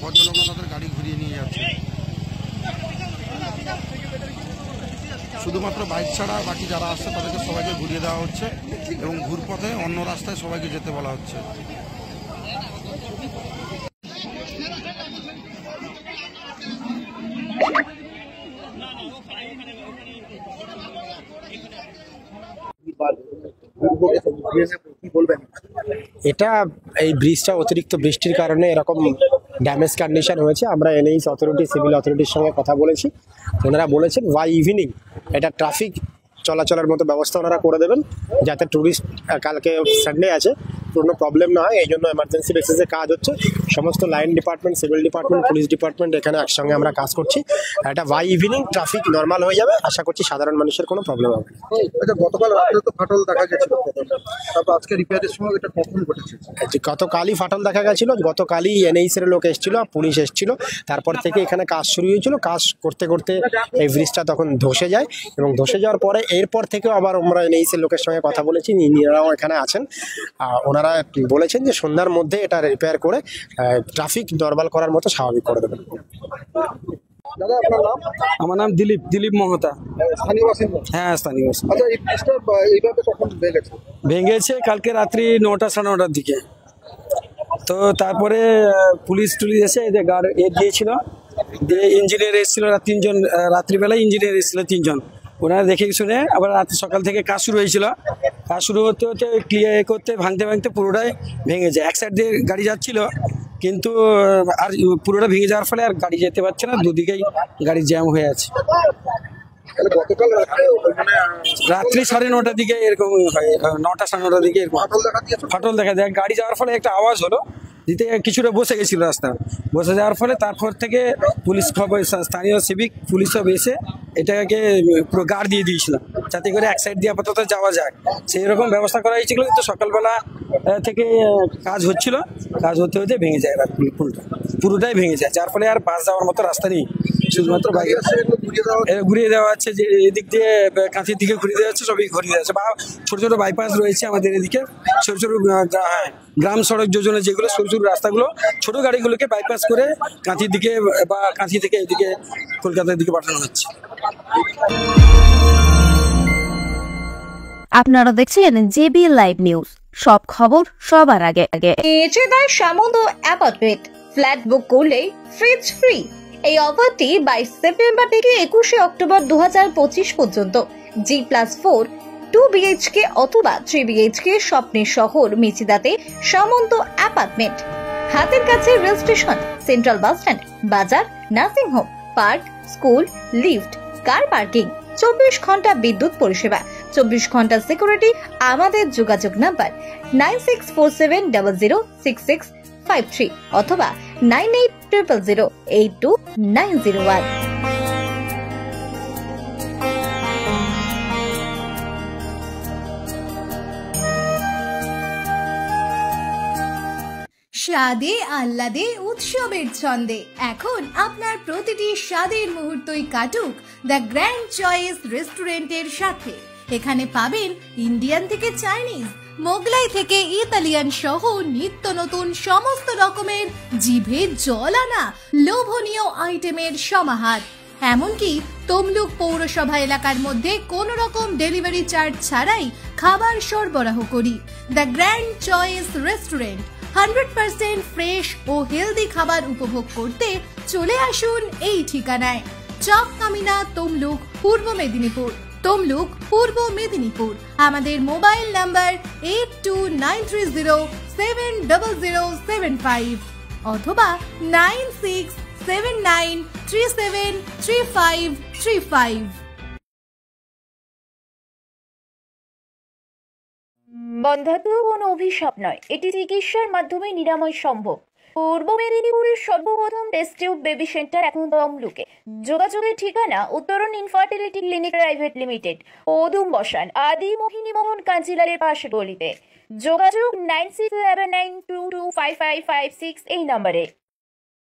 ভদ্রলোকরা তাদের গাড়ি ঘুরিয়ে নিয়ে যাচ্ছে। শুধুমাত্র বাইক ছাড়া বাকি যারা আসছে তাদেরকে সবাইকে ঘুরিয়ে দেওয়া হচ্ছে এবং ঘুরপথে অন্য রাস্তায় সবাইকে যেতে বলা হচ্ছে। এটা এই ব্রিজটা অতিরিক্ত বৃষ্টির কারণে এরকম ড্যামেজ কন্ডিশন হয়েছে। আমরা এনএইচ অথরিটি, সিভিল অথরিটির সঙ্গে কথা বলেছি। ওনারা বলেছেন বাই ইভিনিং এটা ট্রাফিক চলাচলের মতো ব্যবস্থা ওনারা করে দেবেন, যাতে ট্যুরিস্ট, কালকে সানডে আছে, কোনো প্রবলেম না হয়। এই জন্য এমার্জেন্সি বেসিসে কাজ হচ্ছে। সমস্ত line department, civil department, police department এখানে একসঙ্গে আমরা কাজ করছি। এটা বাই ইভিনিং ট্রাফিক নর্মাল হয়ে যাবে। আশা করছি সাধারণ মানুষের কোনো প্রবলেম হবে না। গতকাল রাত্রে তো ফাটল দেখা গেছিল, তারপর আজকে রিপেয়ারের সময় এটা কখন ঘটেছে? গতকালই ফাটল দেখা গেছিল। গতকালই এনএইচ এর লোক এসেছিল, পুলিশ এসেছিল। তারপর থেকে এখানে কাজ শুরু হয়েছিল। কাজ করতে করতে এই ব্রিজটা তখন ধসে যায় এবং ধসে যাওয়ার পরে এরপর থেকেও আবার আমরা এনএইচ এর লোকের সঙ্গে কথা বলেছি, ইঞ্জিনিয়াররাও এখানে আছেন। ওনারা বলেছেন যে সন্ধ্যার মধ্যে এটা রিপেয়ার করে ট্রাফিক নর্মাল করার মতো স্বাভাবিক করে দেবেন। দাদা আপনার নাম? আমার নাম দিলীপ মহতা। স্থানীয় বাসিন্দা? হ্যাঁ, স্থানীয় বাসিন্দা। আচ্ছা, এই ব্রিজটা এইভাবে কখন ভেঙেছে? ভেঙেছে কালকে রাত্রি 9টা সাড়ে 9টার দিকে। তো তারপরে পুলিশ এসে দিয়েছিল, দিয়ে ইঞ্জিনিয়ার এসেছিল 3জন। রাত্রিবেলায় ইঞ্জিনিয়ার এসেছিল 3জন। ওনারা দেখে শুনে আবার রাত সকাল থেকে কাজ শুরু হয়েছিল। কাজ শুরু হতে হতে ক্লিয়ার করতে ভাঙতে পুরোটাই ভেঙে যায়। এক সাইড দিয়ে গাড়ি যাচ্ছিল, কিন্তু আর পুরোটা ভেঙে যাওয়ার ফলে আর গাড়ি যেতে পারছে না, দুদিকেই গাড়ি জ্যাম হয়ে আছে। গতকাল রাত্রি 9:30টার দিকে এরকম হয়, 9টা সাড়ে 9টার দিকে এরকম ফাটল দেখা যায়। গাড়ি যাওয়ার ফলে একটা আওয়াজ হলো, দিতে কিছুটা বসে গেছিল রাস্তা। বসে যাওয়ার ফলে তারপর থেকে পুলিশ খবর, স্থানীয় সিভিক পুলিশ সব এসে এটাকে পুরো গার্ড দিয়ে দিয়েছিল, যাতে করে এক সাইড দিয়ে আপাতত যাওয়া যায়। সেই রকম ব্যবস্থা করা হয়েছিল, কিন্তু সকালবেলা থেকে কাজ হচ্ছিল, কাজ হতে হতে ভেঙে যায়। পুরোটাই ভেঙে যায়, যার ফলে আর বাস যাওয়ার মতো রাস্তা নেই। শুধুমাত্র ঘুরিয়ে দেওয়া হচ্ছে, যে এদিক দিয়ে কাঁথির দিকে ঘুরিয়ে দেওয়া হচ্ছে, সবই ঘুরিয়ে দেওয়া হচ্ছে। বা ছোট ছোট বাইপাস রয়েছে আমাদের এদিকে, ছোট ছোট গ্রাম সড়ক যোজনা যেগুলো, সরু সরু রাস্তাগুলো, ছোট গাড়িগুলোকে বাইপাস করে কাঁথির দিকে বা কাঁথি থেকে এদিকে কলকাতার দিকে পাঠানো হচ্ছে। আপনারা দেখছেন জেবি লাইভ নিউজ, সব খবর সবার আগে। চেদায় সামন্ত অ্যাপার্টমেন্ট ফ্ল্যাট বুক করলেই ফ্রিজ ফ্রি। এই অফারটি 22 সেপ্টেম্বর থেকে 21 অক্টোবর 2025 পর্যন্ত। G+4 2 BHK অথবা 3 BHK স্বপ্নের শহর মেচিদাতে সামন্ত অ্যাপার্টমেন্ট। হাতের কাছে rail station, central bus stand, বাজার, nursing home, park, school, lift, car parking, 24 ঘন্টা বিদ্যুৎ পরিষেবা, 24 ঘন্টা সিকিউরিটি। আমাদের যোগাযোগ নাম্বার 9647006653 অথবা 9800082901। স্বাদে আহ্লাদে উৎসবের ছন্দে এখন আপনার প্রতিটি স্বাদের মুহূর্তই কাটুক দ্য গ্র্যান্ড চয়েস রেস্টুরেন্টের সাথে। এখানে পাবেন ইন্ডিয়ান থেকে চাইনিজ, মোগলাই থেকে ইতালিয়ান সহ নিত্য নতুন সমস্ত রকমের জিভে জল আনা লোভনীয় আইটেমের সমাহার। এমনকি তমলুক পৌরসভা এলাকার মধ্যে কোনো রকম ডেলিভারি চার্জ ছাড়াই খাবার সরবরাহ করি। The grand choice restaurant 100% fresh ও হেলদি খাবার উপভোগ করতে চলে আসুন এই ঠিকানায়। চক কামিনা, তমলুক, পূর্ব মেদিনীপুর। তমলুক, পূর্ব মেদিনীপুর। আমাদের মোবাইল নাম্বার 8293070075 অথবা 9679373535। বন্ধ্যাত্ব কোনো অভিশাপ নয়, এটি চিকিৎসার মাধ্যমে নিরাময় সম্ভব। পূর্ব মেদিনীপুরের সর্বপ্রথম টেস্ট টিউব বেবি সেন্টার এখন তমলুকে। যোগাযোগের ঠিকানা উত্তরণ ইনফার্টিলিটি ক্লিনিক প্রাইভেট লিমিটেড, অদুম বসান, আদি মোহিনী মোহন কাঞ্জিলালের পাশে গলিতে। যোগাযোগ 9679225556 এই নম্বরে।